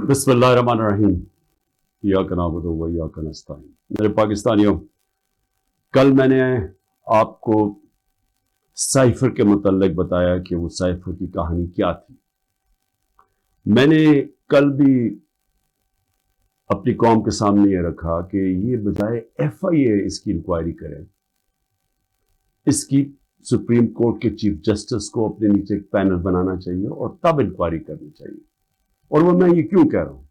بسم اللہ الرحمن الرحیم ایاک نعبد و ایاک نستعین۔ میرے پاکستانیوں، کل میں نے آپ کو سائفر کے متعلق بتایا کہ وہ سائفر کی کہانی کیا تھی۔ میں نے کل بھی اپنی قوم کے سامنے یہ رکھا کہ یہ بجائے ایف آئی اے اس کی انکوائری کرے، اس کی سپریم کورٹ کے چیف جسٹس کو اپنے نیچے ایک پینل بنانا چاہیے اور تب انکوائری کرنی چاہیے۔ اور وہ میں یہ کیوں کہہ رہا ہوں؟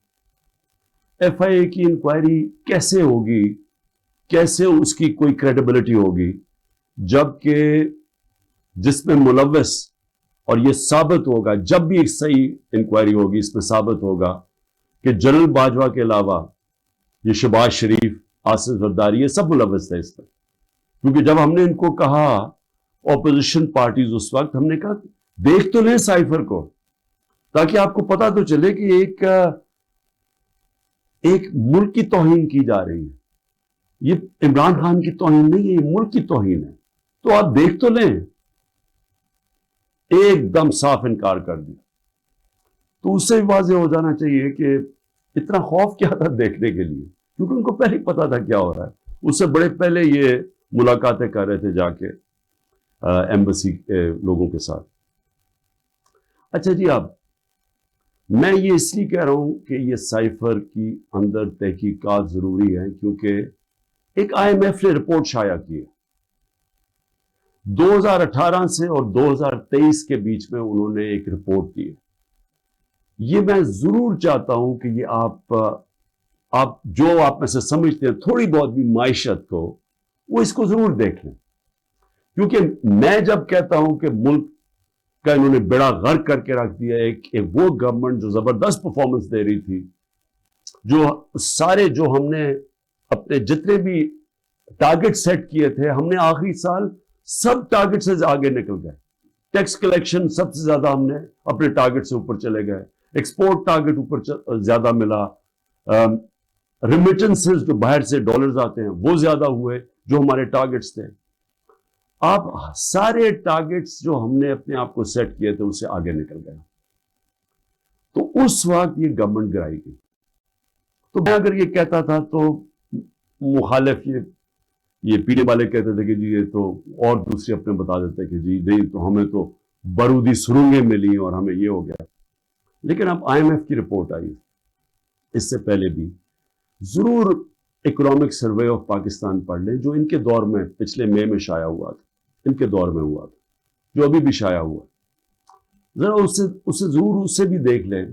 ایف آئی اے کی انکوائری کیسے ہوگی، کیسے اس کی کوئی کریڈیبلٹی ہوگی، جبکہ جس میں ملوث، اور یہ ثابت ہوگا جب بھی ایک صحیح انکوائری ہوگی، اس میں ثابت ہوگا کہ جنرل باجوہ کے علاوہ یہ شہباز شریف، آصف زرداری، یہ سب ملوث تھے اس میں۔ کیونکہ جب ہم نے ان کو کہا، اپوزیشن پارٹیز اس وقت، ہم نے کہا دیکھ تو لیں سائفر کو، تاکہ آپ کو پتا تو چلے کہ ایک ملک کی توہین کی جا رہی ہے۔ یہ عمران خان کی توہین نہیں ہے، یہ ملک کی توہین ہے، تو آپ دیکھ تو لیں۔ ایک دم صاف انکار کر دیا۔ تو اس سے واضح ہو جانا چاہیے کہ اتنا خوف کیا تھا دیکھنے کے لیے، کیونکہ ان کو پہلے پتا تھا کیا ہو رہا ہے۔ اس سے بڑے پہلے یہ ملاقاتیں کر رہے تھے جا کے ایمبیسی لوگوں کے ساتھ۔ اچھا جی، اب میں یہ اس لیے کہہ رہا ہوں کہ یہ سائفر کی اندر تحقیقات ضروری ہیں، کیونکہ ایک آئی ایم ایف نے رپورٹ شائع کی ہے 2018 سے اور 2023 کے بیچ میں، انہوں نے ایک رپورٹ دی ہے۔ یہ میں ضرور چاہتا ہوں کہ یہ آپ جو آپ میں سے سمجھتے ہیں تھوڑی بہت بھی معیشت کو، وہ اس کو ضرور دیکھ لیں، کیونکہ میں جب کہتا ہوں کہ ملک کا انہوں نے بیڑا غرق کر کے رکھ دیا، ایک وہ گورنمنٹ جو زبردست پرفارمنس دے رہی تھی، جو ہم نے اپنے جتنے بھی ٹارگٹ سیٹ کیے تھے، ہم نے آخری سال سب ٹارگٹ سے آگے نکل گئے۔ ٹیکس کلیکشن سب سے زیادہ ہم نے اپنے ٹارگٹ سے اوپر چلے گئے، ایکسپورٹ ٹارگٹ اوپر زیادہ ملا، ریمیٹنسز جو باہر سے ڈالرز آتے ہیں وہ زیادہ ہوئے جو ہمارے ٹارگٹس تھے۔ آپ سارے ٹارگٹس جو ہم نے اپنے آپ کو سیٹ کیے تھے اس سے آگے نکل گئے۔ تو اس وقت یہ گورنمنٹ گرائی گئی۔ تو میں اگر یہ کہتا تھا تو مخالف یہ پیڑے والے کہتے تھے کہ جی یہ تو، اور دوسرے اپنے بتا دیتے کہ جی نہیں، تو ہمیں تو بارودی سرنگیں ملی اور ہمیں یہ ہو گیا۔ لیکن اب آئی ایم ایف کی رپورٹ آئی، اس سے پہلے بھی ضرور اکنامک سروے آف پاکستان پڑھ لیں، جو ان کے دور میں پچھلے مئی میں شائع ہوا تھا، ان کے دور میں ہوا تھا، جو ابھی بھی شائع ہوا ہے۔ ذرا اسے ضرور اس سے بھی دیکھ لیں،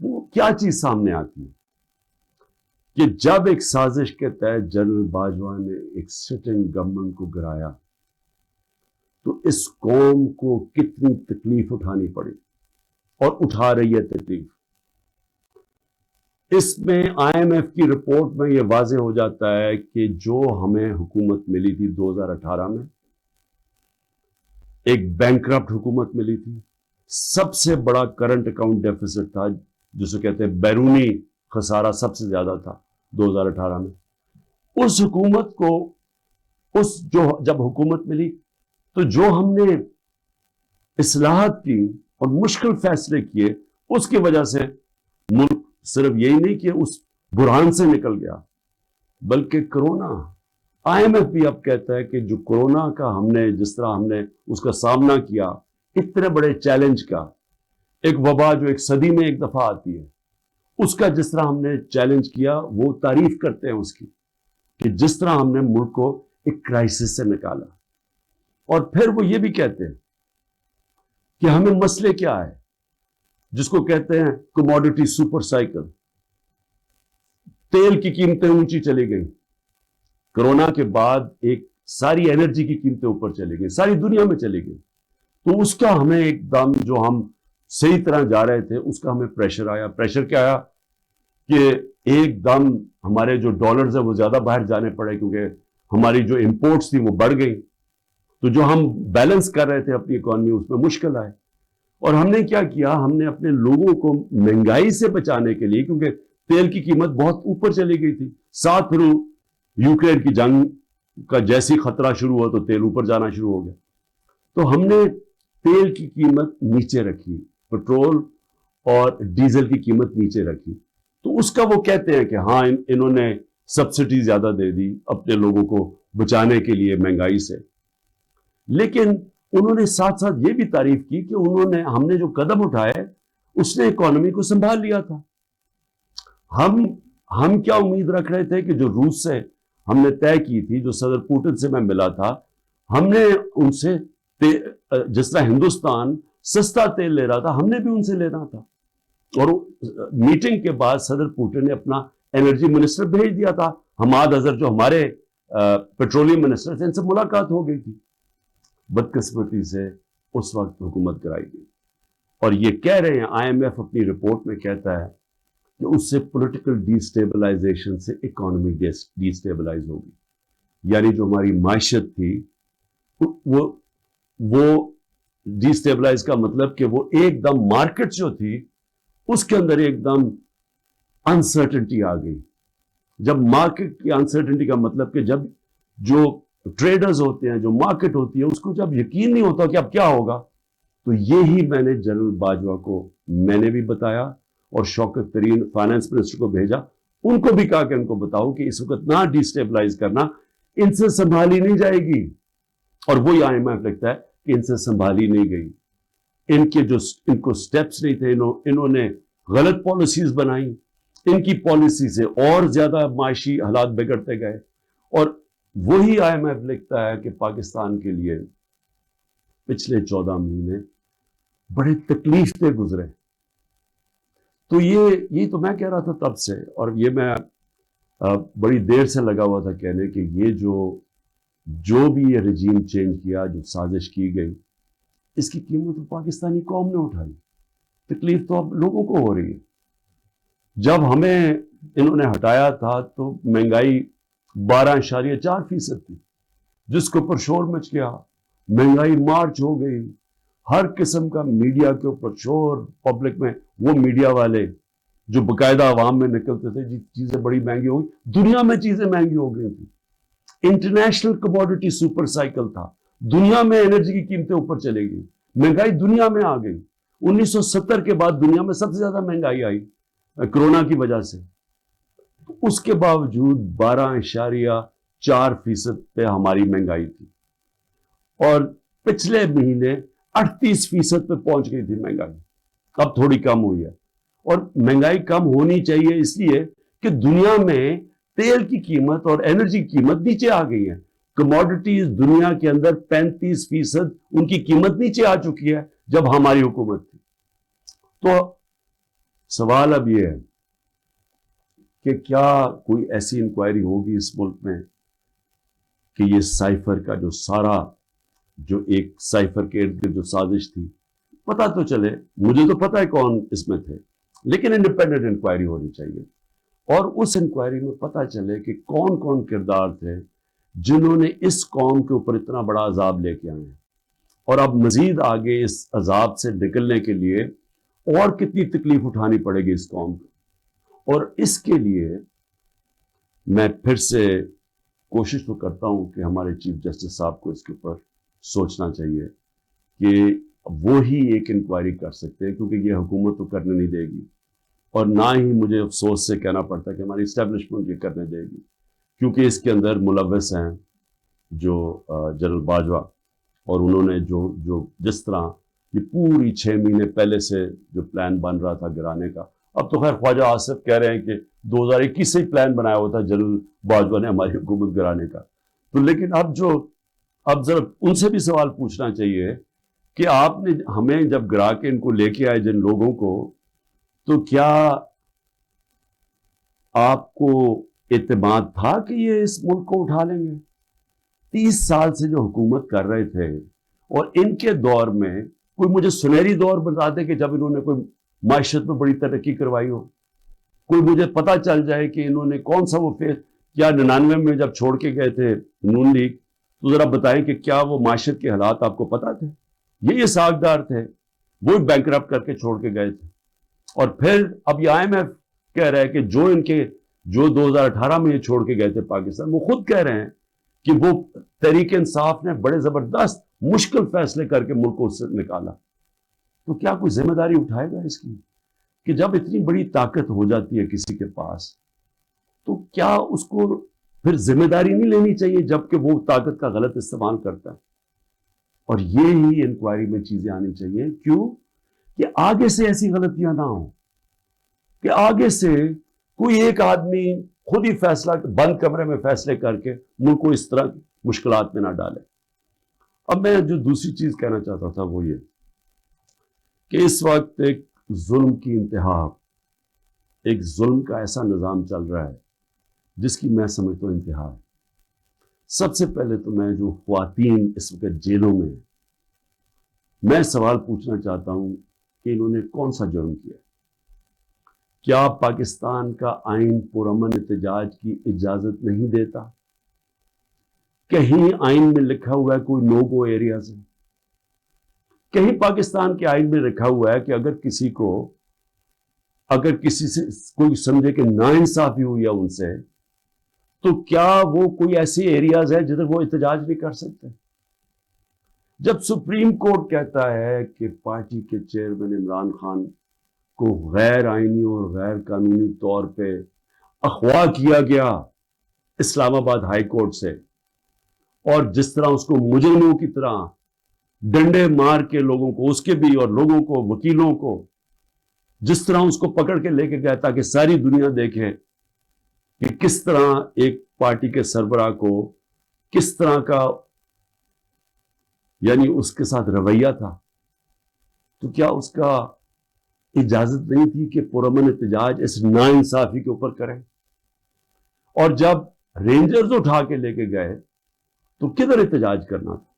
وہ کیا چیز سامنے آتی ہے کہ جب ایک سازش کے تحت جنرل باجوہ نے ایک سٹنگ گورنمنٹ کو گرایا تو اس قوم کو کتنی تکلیف اٹھانی پڑی اور اٹھا رہی ہے تکلیف۔ اس میں آئی ایم ایف کی رپورٹ میں یہ واضح ہو جاتا ہے کہ جو ہمیں حکومت ملی تھی 2018 میں، ایک بینکرپٹ حکومت ملی تھی، سب سے بڑا کرنٹ اکاؤنٹ ڈیفیسٹ تھا، جسے کہتے ہیں بیرونی خسارہ سب سے زیادہ تھا 2018 میں۔ اس حکومت کو جب حکومت ملی تو جو ہم نے اصلاحات کی اور مشکل فیصلے کیے، اس کی وجہ سے ملک صرف یہی نہیں کہ اس بحران سے نکل گیا، بلکہ کرونا، آئی ایم ایف بھی اب کہتا ہے کہ جو کرونا کا جس طرح ہم نے اس کا سامنا کیا، اتنے بڑے چیلنج کا، ایک وبا جو ایک صدی میں ایک دفعہ آتی ہے، اس کا جس طرح ہم نے چیلنج کیا، وہ تعریف کرتے ہیں اس کی کہ جس طرح ہم نے ملک کو ایک کرائسس سے نکالا۔ اور پھر وہ یہ بھی کہتے ہیں کہ ہمیں مسئلے کیا ہے، جس کو کہتے ہیں کموڈٹی سپر سائیکل۔ تیل کی قیمتیں اونچی چلی گئیں، کرونا کے بعد ایک ساری انرجی کی قیمتیں اوپر چلی گئی، ساری دنیا میں چلی گئی۔ تو اس کا ہمیں ایک دم، جو ہم صحیح طرح جا رہے تھے، اس کا ہمیں پریشر آیا۔ پریشر کیا آیا کہ ایک دم ہمارے جو ڈالرز ہیں وہ زیادہ باہر جانے پڑے، کیونکہ ہماری جو امپورٹس تھی وہ بڑھ گئی، تو جو ہم بیلنس کر رہے تھے اپنی اکانومی، اس میں مشکل آئے۔ اور ہم نے کیا کیا، ہم نے اپنے لوگوں کو مہنگائی سے بچانے کے لیے، کیونکہ تیل کی قیمت بہت اوپر چلی گئی تھی، ساتھ پھر یوکرین کی جنگ کا جیسی خطرہ شروع ہوا تو تیل اوپر جانا شروع ہو گیا، تو ہم نے تیل کی قیمت نیچے رکھی، پٹرول اور ڈیزل کی قیمت نیچے رکھی، تو اس کا وہ کہتے ہیں کہ ہاں انہوں نے سبسڈی زیادہ دے دی اپنے لوگوں کو بچانے کے لیے مہنگائی سے، لیکن انہوں نے ساتھ ساتھ یہ بھی تعریف کی کہ ہم نے جو قدم اٹھائے اس نے اکانومی کو سنبھال لیا تھا۔ ہم کیا امید رکھ رہے تھے کہ جو روس سے ہم نے طے کی تھی، جو صدر پوٹن سے میں ملا تھا، ہم نے ان سے جس طرح ہندوستان سستا تیل لے رہا تھا، ہم نے بھی ان سے لینا تھا۔ اور میٹنگ کے بعد صدر پوٹن نے اپنا انرجی منسٹر بھیج دیا تھا، حماد اظہر جو ہمارے پیٹرولیم منسٹر تھے، ان سے ملاقات ہو گئی تھی۔ بدقسمتی سے اس وقت حکومت کرائی گئی، اور یہ کہہ رہے ہیں آئی ایم ایف اپنی رپورٹ میں کہتا ہے کہ اس سے پولیٹیکل ڈی اسٹیبلائزیشن سے اکانومی ڈی اسٹیبلائز ہوگی، یعنی جو ہماری معیشت تھی وہ ڈی اسٹیبلائز کا مطلب کہ وہ ایک دم مارکیٹ جو تھی اس کے اندر ایک دم انسرٹنٹی آ گئی۔ جب مارکیٹ کی انسرٹنٹی کا مطلب کہ جب جو ٹریڈرز ہوتے ہیں، جو مارکیٹ ہوتی ہے، اس کو جب یقین نہیں ہوتا کہ اب کیا ہوگا، تو یہی میں نے جنرل باجوہ کو میں نے بھی بتایا اور شوکت ترین فائنانس منسٹر کو بھیجا، ان کو بھی کہا کہ ان کو بتاؤ کہ اس وقت نہ ڈی اسٹیبلائز کرنا، ان سے سنبھالی نہیں جائے گی۔ اور وہی آئی ایم ایف لگتا ہے کہ ان سے سنبھالی نہیں گئی، ان کو سٹیپس نہیں تھے، انہوں نے غلط پالیسیز بنائی، ان کی پالیسی سے اور زیادہ معاشی حالات بگڑتے گئے۔ اور وہی آئی ایم ایف لکھتا ہے کہ پاکستان کے لیے پچھلے 14 مہینے بڑے تکلیف دہ گزرے۔ تو یہ تو میں کہہ رہا تھا تب سے، اور یہ میں بڑی دیر سے لگا ہوا تھا کہنے کہ یہ جو بھی یہ رجیم چینج کیا، جو سازش کی گئی، اس کی قیمت پاکستانی قوم نے اٹھائی، تکلیف تو اب لوگوں کو ہو رہی ہے۔ جب ہمیں انہوں نے ہٹایا تھا تو مہنگائی 12.4% تھی، جس کے اوپر شور مچ گیا، مہنگائی مارچ ہو گئی، ہر قسم کا میڈیا کے اوپر شور، پبلک میں وہ میڈیا والے جو باقاعدہ عوام میں نکلتے تھے جی چیزیں بڑی مہنگی ہو گئی، دنیا میں چیزیں مہنگی ہو گئی تھی، انٹرنیشنل کموڈیٹی سپر سائیکل تھا، دنیا میں انرجی کی قیمتیں اوپر چلے گئی، مہنگائی دنیا میں آ گئی۔ 1970 کے بعد دنیا میں سب سے زیادہ مہنگائی آئی کرونا کی وجہ سے، اس کے باوجود 12.4% پہ ہماری مہنگائی تھی، اور پچھلے مہینے 38% پہ پہنچ گئی تھی مہنگائی، اب تھوڑی کم ہوئی ہے۔ اور مہنگائی کم ہونی چاہیے اس لیے کہ دنیا میں تیل کی قیمت اور انرجی کی قیمت نیچے آ گئی ہے، کموڈیٹیز دنیا کے اندر 35% ان کی قیمت نیچے آ چکی ہے جب ہماری حکومت تھی۔ تو سوال اب یہ ہے کہ کیا کوئی ایسی انکوائری ہوگی اس ملک میں کہ یہ سائفر کا جو ایک سائفر کے ارد گرد جو سازش تھی، پتہ تو چلے، مجھے تو پتہ ہے کون اس میں تھے، لیکن انڈیپینڈنٹ انکوائری ہونی چاہیے، اور اس انکوائری میں پتہ چلے کہ کون کون کردار تھے جنہوں نے اس قوم کے اوپر اتنا بڑا عذاب لے کے آئے ہیں، اور اب مزید آگے اس عذاب سے نکلنے کے لیے اور کتنی تکلیف اٹھانی پڑے گی اس قوم کو۔ اور اس کے لیے میں پھر سے کوشش تو کرتا ہوں کہ ہمارے چیف جسٹس صاحب کو اس کے اوپر سوچنا چاہیے کہ وہی ایک انکوائری کر سکتے ہیں، کیونکہ یہ حکومت تو کرنے نہیں دے گی، اور نہ ہی مجھے افسوس سے کہنا پڑتا کہ ہماری اسٹیبلشمنٹ یہ کرنے دے گی، کیونکہ اس کے اندر ملوث ہیں جو جنرل باجوہ، اور انہوں نے جو جس طرح یہ پوری 6 مہینے پہلے سے جو پلان بن رہا تھا گرانے کا، اب تو خیر خواجہ آصف کہہ رہے ہیں کہ 2021 سے ہی پلان بنایا ہوا تھا جنرل باجوہ نے ہماری حکومت گرانے کا، تو لیکن اب ذرا ان سے بھی سوال پوچھنا چاہیے کہ آپ نے ہمیں جب گرا کے ان کو لے کے آئے جن لوگوں کو، تو کیا آپ کو اعتماد تھا کہ یہ اس ملک کو اٹھا لیں گے؟ 30 سال سے جو حکومت کر رہے تھے، اور ان کے دور میں کوئی مجھے سنہری دور بتا دے کہ جب انہوں نے کوئی معیشت میں بڑی ترقی کروائی ہو، کوئی مجھے پتہ چل جائے کہ انہوں نے کون سا وہ کیا 99 میں جب چھوڑ کے گئے تھے نون لیگ، تو ذرا بتائیں کہ کیا وہ معیشت کے حالات آپ کو پتہ تھے؟ یہ ساکھدار تھے، وہ بینکرپٹ کر کے چھوڑ کے گئے تھے، اور پھر اب یہ آئی ایم ایف کہہ رہا ہے کہ جو 2018 میں یہ چھوڑ کے گئے تھے پاکستان، وہ خود کہہ رہے ہیں کہ وہ تحریک انصاف نے بڑے زبردست مشکل فیصلے کر کے ملک کو اس سے نکالا، تو کیا کوئی ذمہ داری اٹھائے گا اس کی؟ کہ جب اتنی بڑی طاقت ہو جاتی ہے کسی کے پاس تو کیا اس کو پھر ذمہ داری نہیں لینی چاہیے جبکہ وہ طاقت کا غلط استعمال کرتا ہے؟ اور یہ ہی انکوائری میں چیزیں آنی چاہیے. کیوں؟ کہ آگے سے ایسی غلطیاں نہ ہوں کہ آگے سے کوئی ایک آدمی خود ہی فیصلہ بند کمرے میں فیصلے کر کے ملک کو اس طرح مشکلات میں نہ ڈالے. اب میں جو دوسری چیز کہنا چاہتا تھا وہ یہ کہ اس وقت ایک ظلم کی انتہا، ایک ظلم کا ایسا نظام چل رہا ہے جس کی میں سمجھتا ہوں انتہا ہے. سب سے پہلے تو میں جو خواتین اس وقت جیلوں میں ہیں، میں سوال پوچھنا چاہتا ہوں کہ انہوں نے کون سا جرم کیا؟ کیا پاکستان کا آئین پرامن احتجاج کی اجازت نہیں دیتا؟ کہیں آئین میں لکھا ہوا ہے کوئی نو گو ایریاز ہے؟ کہیں پاکستان کے آئین میں لکھا ہوا ہے کہ اگر کسی سے کوئی سمجھے کہ ناانصافی ہوئی ہے ان سے تو کیا وہ کوئی ایسی ایریاز ہے جدھر وہ احتجاج نہیں کر سکتے؟ جب سپریم کورٹ کہتا ہے کہ پارٹی کے چیئرمین عمران خان کو غیر آئینی اور غیر قانونی طور پہ اغوا کیا گیا اسلام آباد ہائی کورٹ سے، اور جس طرح اس کو مجرموں کی طرح ڈنڈے مار کے لوگوں کو، اس کے بھی اور لوگوں کو، وکیلوں کو، جس طرح اس کو پکڑ کے لے کے گیا تاکہ ساری دنیا دیکھے کہ کس طرح ایک پارٹی کے سربراہ کو کس طرح کا یعنی اس کے ساتھ رویہ تھا، تو کیا اس کا اجازت نہیں تھی کہ پرامن احتجاج اس ناانصافی کے اوپر کریں؟ اور جب رینجرز اٹھا کے لے کے گئے تو کدھر احتجاج کرنا تھا؟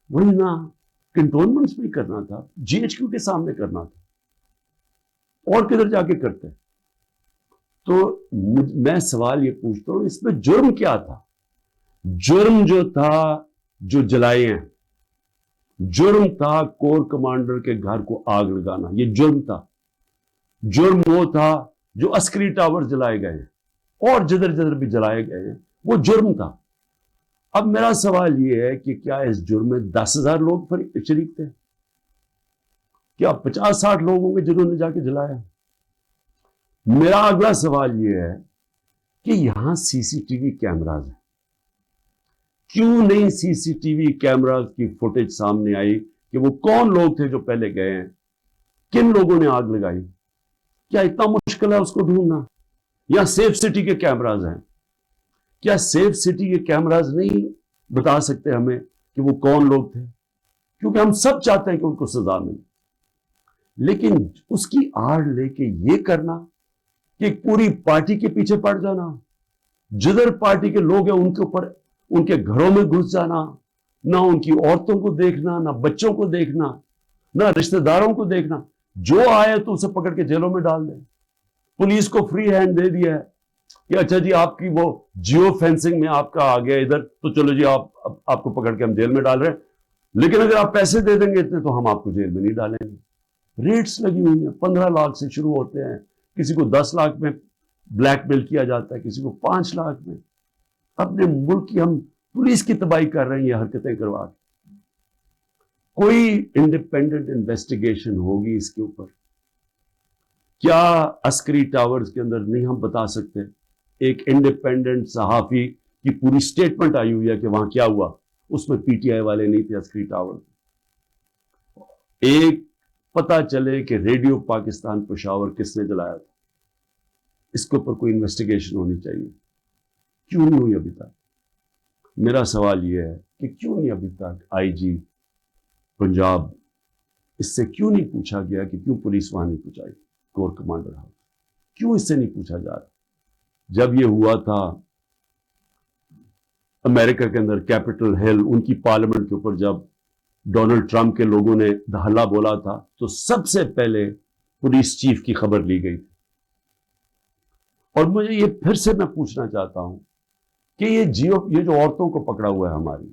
وہی نا کنٹونمنٹس میں کرنا تھا، جی ایچ کیو کے سامنے کرنا تھا، اور کدھر جا کے کرتے؟ تو میں سوال یہ پوچھتا ہوں اس میں جرم کیا تھا؟ جرم جو تھا جو جلائے ہیں، جرم تھا کور کمانڈر کے گھر کو آگ لگانا، یہ جرم تھا. جرم وہ تھا جو عسکری ٹاور جلائے گئے ہیں اور جدھر جدھر بھی جلائے گئے ہیں، وہ جرم تھا. اب میرا سوال یہ ہے کہ کیا اس جرم میں 10,000 لوگ شریک تھے؟ کیا 50-60 لوگ ہوں گے جنہوں نے جا کے جلایا؟ میرا اگلا سوال یہ ہے کہ یہاں سی سی ٹی وی کیمراز ہیں، کیوں نہیں سی سی ٹی وی کیمراز کی فوٹیج سامنے آئی کہ وہ کون لوگ تھے جو پہلے گئے ہیں، کن لوگوں نے آگ لگائی؟ کیا اتنا مشکل ہے اس کو ڈھونڈنا؟ یا سیف سٹی کے کیمراز ہیں، کیا سیف سٹی کے کیمراز نہیں بتا سکتے ہمیں کہ وہ کون لوگ تھے؟ کیونکہ ہم سب چاہتے ہیں کہ ان کو سزا ملے، لیکن اس کی آڑ لے کے یہ کرنا کہ پوری پارٹی کے پیچھے پڑ جانا، جدھر پارٹی کے لوگ ہیں ان کے اوپر، ان کے گھروں میں گھس جانا، نہ ان کی عورتوں کو دیکھنا، نہ بچوں کو دیکھنا، نہ رشتہ داروں کو دیکھنا، جو آئے تو اسے پکڑ کے جیلوں میں ڈال دیں. پولیس کو فری ہینڈ دے دیا ہے کہ اچھا جی آپ کی وہ جیو فینسنگ میں آپ کا آ گیا ادھر تو چلو جی آپ کو پکڑ کے ہم جیل میں ڈال رہے ہیں، لیکن اگر آپ پیسے دے دیں گے اتنے تو ہم آپ کو جیل میں نہیں ڈالیں گے. ریٹس لگی ہوئی ہیں، 15 لاکھ سے شروع ہوتے ہیں، کسی کو 10 لاکھ میں بلیک میل کیا جاتا ہے، کسی کو 5 لاکھ میں. اپنے ملک کی ہم پولیس کی تباہی کر رہے ہیں یہ حرکتیں کروا کے. کوئی انڈیپینڈنٹ انویسٹیگیشن ہوگی اس کے اوپر؟ کیا عسکری ٹاورز کے اندر نہیں ہم بتا سکتے؟ ایک انڈیپینڈنٹ صحافی کی پوری سٹیٹمنٹ آئی ہوئی ہے کہ وہاں کیا ہوا، اس میں پی ٹی آئی والے نہیں تھے عسکری ٹاور. ایک پتا چلے کہ ریڈیو پاکستان پشاور کس نے جلایا تھا، اس کے اوپر کوئی انویسٹیگیشن ہونی چاہیے. کیوں نہیں ہوئی ابھی تک؟ میرا سوال یہ ہے کہ کیوں نہیں ابھی تک آئی جی پنجاب اس سے کیوں نہیں پوچھا گیا کہ کیوں پولیس وہاں نہیں پہنچائی، کور کمانڈر ہاؤس کیوں اس سے نہیں پوچھا جا رہا؟ جب یہ ہوا تھا امریکہ کے اندر کیپٹل ہل، ان کی پارلیمنٹ کے اوپر جب ڈونلڈ ٹرمپ کے لوگوں نے دھلا بولا تھا تو سب سے پہلے پولیس چیف کی خبر لی گئی تھی. اور مجھے یہ پھر سے میں پوچھنا چاہتا ہوں کہ یہ جو عورتوں کو پکڑا ہوا ہے، ہماری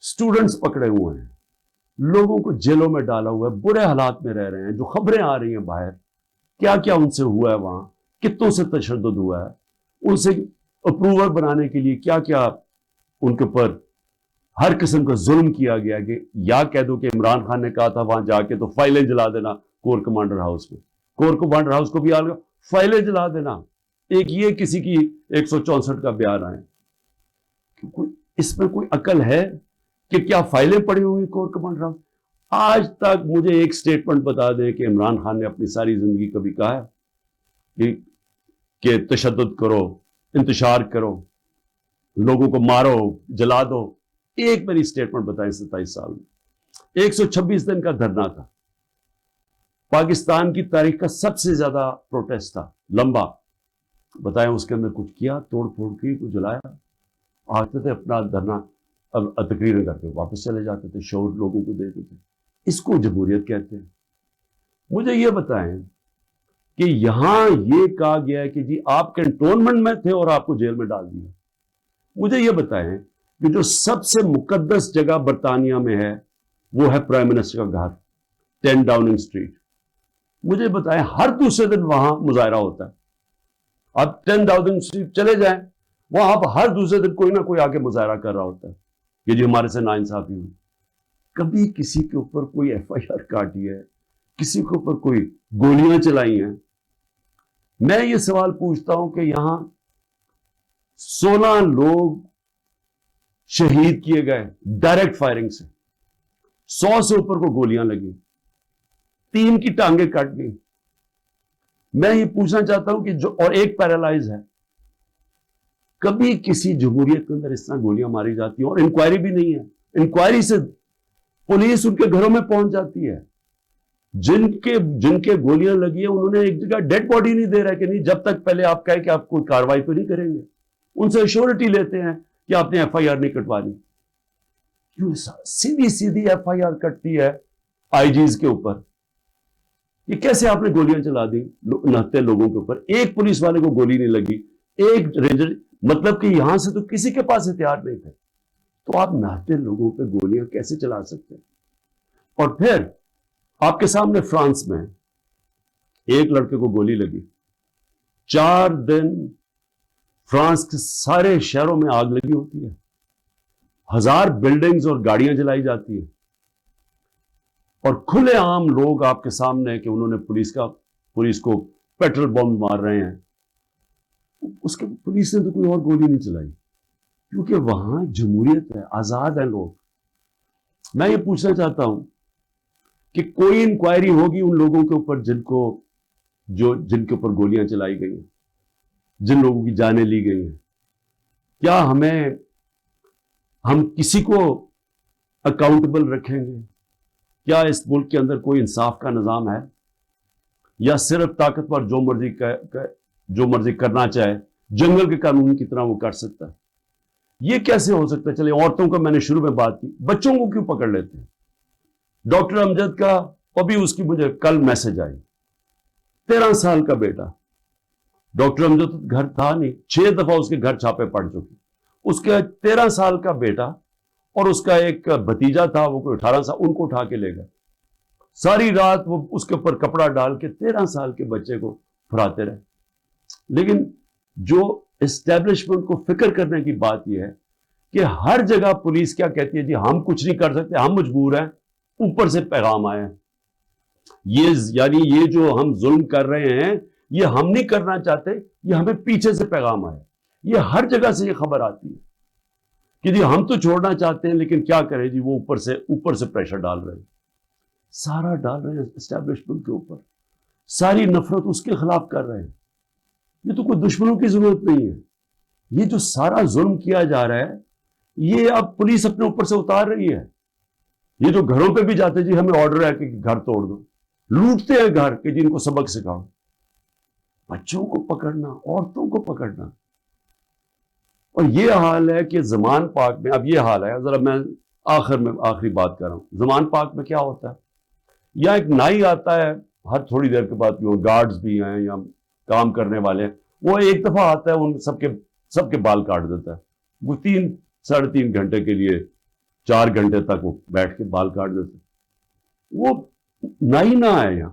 اسٹوڈنٹس پکڑے ہوئے ہیں، لوگوں کو جیلوں میں ڈالا ہوا ہے، برے حالات میں رہ رہے ہیں، جو خبریں آ رہی ہیں باہر، کیا کیا ان سے ہوا ہے، وہاں کتوں سے تشدد ہوا ہے، ان سے اپروور بنانے کے لیے کیا کیا ان کے اوپر ہر قسم کا ظلم کیا گیا. کہ یا کہہ دو کہ عمران خان نے کہا تھا وہاں جا کے تو فائلیں جلا دینا، کور کمانڈر ہاؤس میں. کور کمانڈر ہاؤس کو بھی آ گیا, فائلیں جلا دینا. ایک یہ کسی کی 164 کا بیان آئے. اس میں کوئی عقل ہے کہ کیا فائلیں پڑی ہوئی کور کمانڈر ہاؤس؟ آج تک مجھے ایک سٹیٹمنٹ بتا دیں کہ عمران خان نے اپنی ساری زندگی کبھی کہا ہے کہ تشدد کرو, انتشار کرو, لوگوں کو مارو, جلا دو. ایک میری سٹیٹمنٹ بتائیں 27 سال میں. 126 دن کا دھرنا تھا, پاکستان کی تاریخ کا سب سے زیادہ پروٹیسٹ تھا, لمبا. بتائیں اس کے اندر کچھ کیا, توڑ پھوڑ کی, کچھ جلایا؟ آتے تھے اپنا دھرنا, اب تقریریں کرتے واپس چلے جاتے تھے, شعور لوگوں کو دیتے تھے. اس کو جمہوریت کہتے ہیں. مجھے یہ بتائیں کہ یہاں یہ کہا گیا ہے کہ جی آپ کنٹونمنٹ میں تھے اور آپ کو جیل میں ڈال دیا. مجھے یہ بتائیں کہ جو سب سے مقدس جگہ برطانیہ میں ہے وہ ہے پرائم منسٹر کا گھر, 10 ڈاؤننگ اسٹریٹ. مجھے بتائیں ہر دوسرے دن وہاں مظاہرہ ہوتا ہے. آپ 10 ڈاؤننگ اسٹریٹ چلے جائیں, وہاں آپ ہر دوسرے دن کوئی نہ کوئی آگے مظاہرہ کر رہا ہوتا ہے کہ جی ہمارے سے ناانصافی ہوئی. کبھی کسی کے اوپر کوئی FIR کاٹی ہے, کسی کے اوپر کوئی گولیاں چلائی ہیں؟ میں یہ سوال پوچھتا ہوں کہ یہاں 16 لوگ شہید کیے گئے ڈائریکٹ فائرنگ سے, 100 سے اوپر کو گولیاں لگی, 3 کی ٹانگیں کٹ گئی. میں یہ پوچھنا چاہتا ہوں کہ جو اور ایک پیرالائز ہے, کبھی کسی جمہوریت کے اندر اس طرح گولیاں ماری جاتی ہیں اور انکوائری بھی نہیں ہے. انکوائری سے پولیس ان کے گھروں میں پہنچ جاتی ہے. جن کے گولیاں لگی ہیں انہوں نے ایک جگہ ڈیڈ باڈی نہیں دے رہا کہ نہیں, جب تک پہلے آپ کہیں کہ آپ کوئی کاروائی تو نہیں کریں گے. ان سے ایشورٹی لیتے ہیں کہ آپ نے FIR نہیں کٹوانی. کیوں سیدھی سیدھی FIR کٹتی ہے IGs کے اوپر؟ یہ کیسے آپ نے گولیاں چلا دی نہتے لوگوں کے اوپر؟ ایک پولیس والے کو گولی نہیں لگی, ایک رینجر, مطلب کہ یہاں سے تو کسی کے پاس ہتھیار نہیں تھے, تو آپ نہتے لوگوں پہ گولیاں کیسے چلا سکتے ہیں؟ اور پھر آپ کے سامنے فرانس میں ایک لڑکے کو گولی لگی, 4 دن فرانس کے سارے شہروں میں آگ لگی ہوتی ہے, 1000 بلڈنگز اور گاڑیاں جلائی جاتی ہیں, اور کھلے عام لوگ آپ کے سامنے کہ انہوں نے پولیس کو پیٹرول بم مار رہے ہیں. اس کے پولیس نے تو کوئی اور گولی نہیں چلائی, کیونکہ وہاں جمہوریت ہے, آزاد ہیں لوگ. میں یہ پوچھنا چاہتا ہوں کہ کوئی انکوائری ہوگی ان لوگوں کے اوپر جن کے اوپر گولیاں چلائی گئی ہیں, جن لوگوں کی جانیں لی گئی ہیں؟ کیا ہم کسی کو اکاؤنٹبل رکھیں گے؟ کیا اس ملک کے اندر کوئی انصاف کا نظام ہے, یا صرف طاقتور جو مرضی کرنا چاہے جنگل کے قانون کی طرح وہ کر سکتا ہے؟ یہ کیسے ہو سکتا ہے؟ چلے عورتوں کا میں نے شروع میں بات کی, بچوں کو کیوں پکڑ لیتے ہیں؟ ڈاکٹر امجد کا ابھی اس کی مجھے کل میسج آئی, 13 سال کا بیٹا. ڈاکٹر امجد گھر تھا نہیں, 6 دفعہ اس کے گھر چھاپے پڑ چکے. اس کے 13 سال کا بیٹا اور اس کا ایک بھتیجا تھا, وہ کوئی 18 سال, ان کو اٹھا کے لے گئے. ساری رات وہ اس کے اوپر کپڑا ڈال کے 13 سال کے بچے کو پھراتے رہے. لیکن جو اسٹیبلشمنٹ کو فکر کرنے کی بات یہ ہے کہ ہر جگہ پولیس کیا کہتی ہے, جی ہم کچھ نہیں کر سکتے, ہم مجبور ہیں, اوپر سے پیغام آئے. یعنی یہ جو ہم ظلم کر رہے ہیں یہ ہم نہیں کرنا چاہتے, یہ ہمیں پیچھے سے پیغام آئے. یہ ہر جگہ سے یہ خبر آتی ہے کہ جی ہم تو چھوڑنا چاہتے ہیں لیکن کیا کریں جی, وہ اوپر سے پریشر ڈال رہے ہیں, سارا ڈال رہے ہیں اسٹیبلشمنٹ کے اوپر, ساری نفرت اس کے خلاف کر رہے ہیں. یہ تو کوئی دشمنوں کی ضرورت نہیں ہے. یہ جو سارا ظلم کیا جا رہا ہے یہ اب پولیس اپنے اوپر سے اتار رہی ہے. یہ جو گھروں پہ بھی جاتے جی ہمیں آرڈر ہے کہ گھر توڑ دو, لوٹتے ہیں گھر کہ جن کو سبق سکھاؤ. بچوں کو پکڑنا, عورتوں کو پکڑنا. اور یہ حال ہے کہ زمان پاک میں اب یہ حال ہے. ذرا میں آخری بات کر رہا ہوں. زمان پاک میں کیا ہوتا ہے, یا ایک نائی آتا ہے ہر تھوڑی دیر کے بعد, گارڈز بھی ہیں یا کام کرنے والے, وہ ایک دفعہ آتا ہے ان سب کے بال کاٹ دیتا ہے. وہ 3-3.5 گھنٹے کے لیے 4 گھنٹے تک وہ بیٹھ کے بال کاٹ دیتے. وہ نائی نہ آئے یہاں,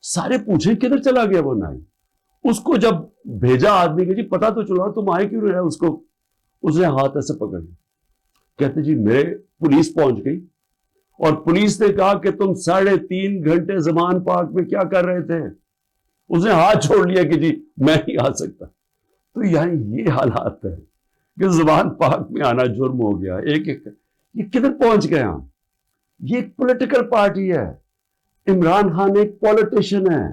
سارے پوچھیں کدھر چلا گیا وہ نائی. اس کو جب بھیجا آدمی کہ جی پتا تو چلا تم آئے کیوں رہے, اس نے ہاتھ ایسے پکڑ لیا. کہتے جی میرے پولیس پہنچ گئی اور پولیس نے کہا کہ تم 3.5 گھنٹے زمان پارک میں کیا کر رہے تھے؟ اس نے ہاتھ چھوڑ لیا کہ جی میں نہیں آ سکتا. تو یعنی یہ حالات ہے کہ زمان پارک میں آنا جرم ہو گیا. یہ کدھر پہنچ گئے ہم؟ یہ ایک پولیٹیکل پارٹی ہے. عمران خان ایک پولیٹیشین ہے,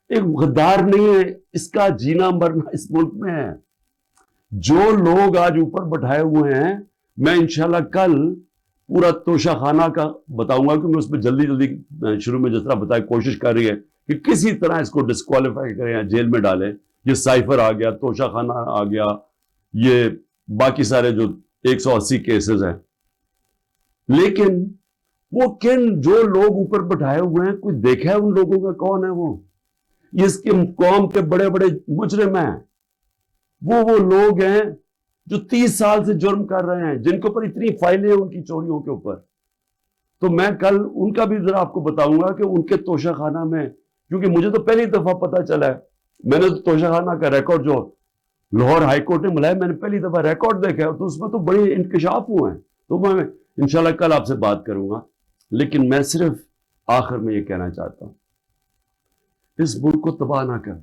ایک غدار نہیں ہے. اس کا جینا مرنا اس ملک میں ہے. جو لوگ آج اوپر بٹھائے ہوئے ہیں, میں انشاءاللہ کل پورا توشہ خانہ کا بتاؤں گا, کیونکہ اس میں جلدی شروع میں جس طرح بتایا کوشش کر رہی ہے کہ کسی طرح اس کو ڈسکوالیفائی کریں یا جیل میں ڈالیں. یہ سائفر آ گیا, توشہ خانہ آ گیا, یہ باقی سارے جو 180 کیسز ہیں. لیکن وہ جو لوگ اوپر بٹھائے ہوئے ہیں, کوئی دیکھا ہے ان لوگوں کا کون ہے وہ؟ اس کی قوم کے بڑے بڑے مجرم ہیں. وہ لوگ ہیں جو 30 سال سے جرم کر رہے ہیں, جن کے اوپر اتنی فائلیں ہیں ان کی چوریوں کے اوپر. تو میں کل ان کا بھی ذرا آپ کو بتاؤں گا کہ ان کے توشہ خانہ میں, کیونکہ مجھے تو پہلی دفعہ پتا چلا ہے, میں نے تو توشہ خانہ کا ریکارڈ جو لاہور ہائی کورٹ نے ملایا, میں نے پہلی دفعہ ریکارڈ دیکھا ہے, تو اس میں تو بڑے انکشاف ہوئے ہیں. تو میں انشاءاللہ کل آپ سے بات کروں گا. لیکن میں صرف آخر میں یہ کہنا چاہتا ہوں, اس ملک کو تباہ نہ کریں.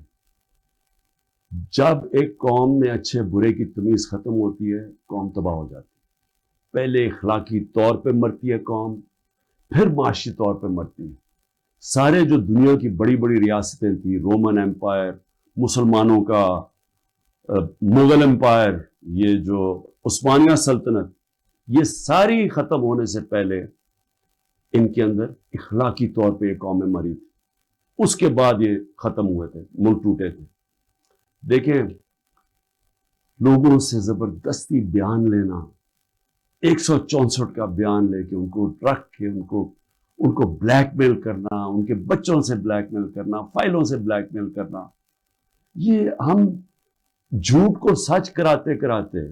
جب ایک قوم میں اچھے برے کی تمیز ختم ہوتی ہے, قوم تباہ ہو جاتی ہے. پہلے اخلاقی طور پہ مرتی ہے قوم, پھر معاشی طور پہ مرتی ہے. سارے جو دنیا کی بڑی بڑی ریاستیں تھیں, رومن ایمپائر, مسلمانوں کا مغل ایمپائر, یہ جو عثمانیہ سلطنت, یہ ساری ختم ہونے سے پہلے ان کے اندر اخلاقی طور پہ یہ قومیں مری تھی. اس کے بعد یہ ختم ہوئے تھے, ملک ٹوٹے تھے. دیکھیں, لوگوں سے زبردستی بیان لینا, 164 کا بیان لے کے ان کو رکھ کے ان کو بلیک میل کرنا, ان کے بچوں سے بلیک میل کرنا, فائلوں سے بلیک میل کرنا, یہ ہم جھوٹ کو سچ کراتے کراتے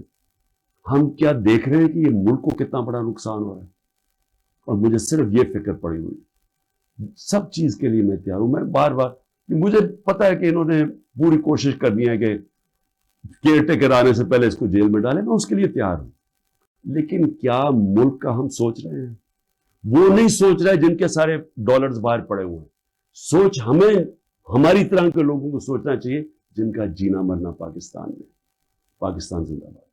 ہم کیا دیکھ رہے ہیں کہ یہ ملک کو کتنا بڑا نقصان ہو رہا ہے. اور مجھے صرف یہ فکر پڑی ہوئی, سب چیز کے لیے میں تیار ہوں. میں بار بار, مجھے پتا ہے کہ انہوں نے پوری کوشش کرنی ہے کہ کیئر ٹیکر آنے سے پہلے اس کو جیل میں ڈالیں, میں اس کے لیے تیار ہوں. لیکن کیا ملک کا ہم سوچ رہے ہیں؟ وہ نہیں سوچ رہے جن کے سارے ڈالرز باہر پڑے ہوئے ہیں. سوچ ہمیں, ہماری طرح کے لوگوں کو سوچنا چاہیے جن کا جینا مرنا پاکستان میں. پاکستان زندہ باد.